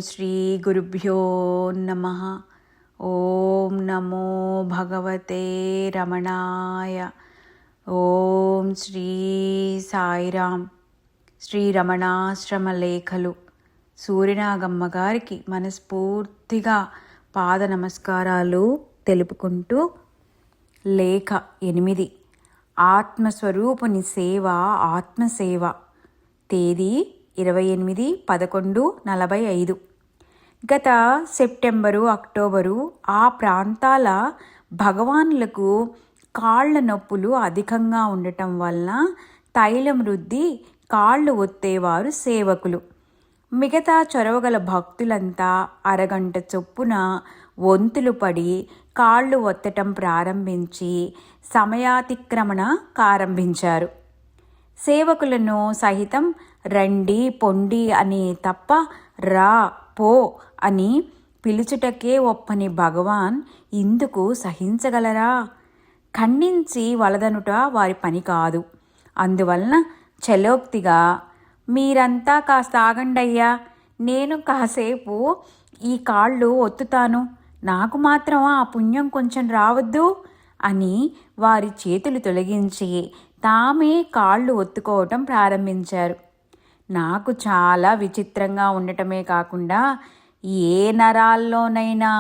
శ్రీ గురుభ్యో నమః. ఓం నమో భగవతే రమణాయ. ఓం శ్రీ సాయిరాం. శ్రీ రమణాశ్రమ లేఖలు సూర్యనాగమ్మ గారికి మనస్ఫూర్తిగా పాద నమస్కారాలు తెలుపుకుంటూ, లేఖ 8, ఆత్మస్వరూపుని సేవ ఆత్మసేవ. తేదీ 28/11/45. గత సెప్టెంబరు, అక్టోబరు ఆ ప్రాంతాల భగవాన్లకు కాళ్ల నొప్పులు అధికంగా ఉండటం వలన తైలం రుద్ది కాళ్ళు ఒత్తేవారు సేవకులు. మిగతా చొరవగల భక్తులంతా అరగంట చొప్పున వంతులు పడి కాళ్ళు ఒత్తటం ప్రారంభించి సమయాతిక్రమణ ప్రారంభించారు. సేవకులను సహితం రండి పొండి అని తప్ప రా పో అని పిలుచుటకే ఒప్పని భగవాన్ ఇందుకు సహించగలరా? ఖండించి వలదనుట వారి పని కాదు. అందువలన చలోక్తిగా, మీరంతా కాస్త ఆగండయ్యా, నేను కాసేపు ఈ కాళ్ళు ఒత్తుతాను, నాకు మాత్రం ఆ పుణ్యం కొంచెం రావద్దు అని వారి చేతులు తొలగించి తామే కాళ్ళు ఒత్తుకోవటం ప్రారంభించారు. నాకు చాలా విచిత్రంగా ఉండటమే కాకుండా, ఏ నరాల్లోనైనా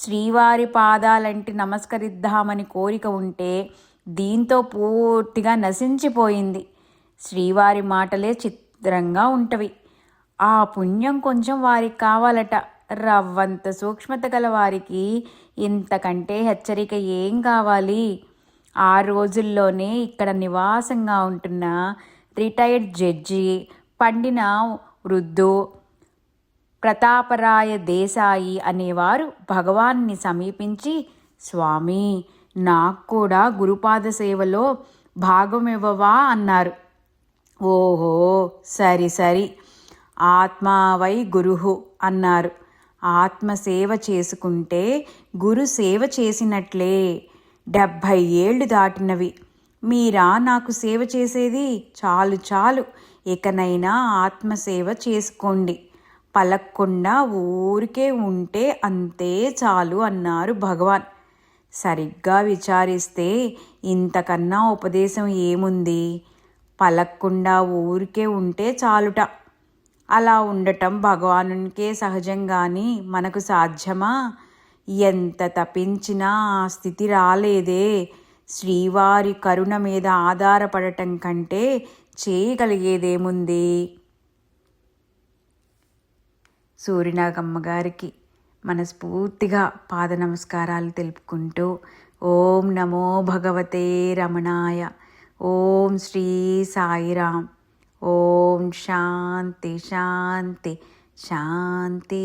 శ్రీవారి పాదాలంటి నమస్కరిద్దామని కోరిక ఉంటే దీంతో పూర్తిగా నశించిపోయింది. శ్రీవారి మాటలే చిత్రంగా ఉంటవి. ఆ పుణ్యం కొంచెం వారికి కావాలట. రవ్వంత సూక్ష్మత గల వారికి ఇంతకంటే హెచ్చరిక ఏం కావాలి? ఆ రోజుల్లోనే ఇక్కడ నివాసంగా ఉంటున్న రిటైర్డ్ జడ్జి పండిన వృద్ధు ప్రతాపరాయ దేశాయి అనేవారు భగవాన్ని సమీపించి, స్వామి, నాకు కూడా గురుపాద సేవలో భాగమివ్వవా అన్నారు. ఓహో, సరి ఆత్మావై గురుహు అన్నారు. ఆత్మసేవ చేసుకుంటే గురు సేవ చేసినట్లే. 70 ఏళ్ళు దాటినవి, మీరా నాకు సేవ చేసేది? చాలు, ఇకనైనా ఆత్మసేవ చేసుకోండి, పలక్కుండా ఊరికే ఉంటే అంతే చాలు అన్నారు భగవాన్. సరిగ్గా విచారిస్తే ఇంతకన్నా ఉపదేశం ఏముంది? పలక్కుండా ఊరికే ఉంటే చాలుట. అలా ఉండటం భగవానునికే సహజంగాని మనకు సాధ్యమా? ఎంత తపించినా ఆ స్థితి రాలేదే. శ్రీవారి కరుణ మీద ఆధారపడటం కంటే చేయగలిగేదేముంది? సూర్యనాగమ్మ గారికి మనస్ఫూర్తిగా పాద నమస్కారాలు తెలుపుకుంటూ, ఓం నమో భగవతే రమణాయ. ఓం శ్రీ సాయిరాం. ఓం శాంతి శాంతి శాంతి.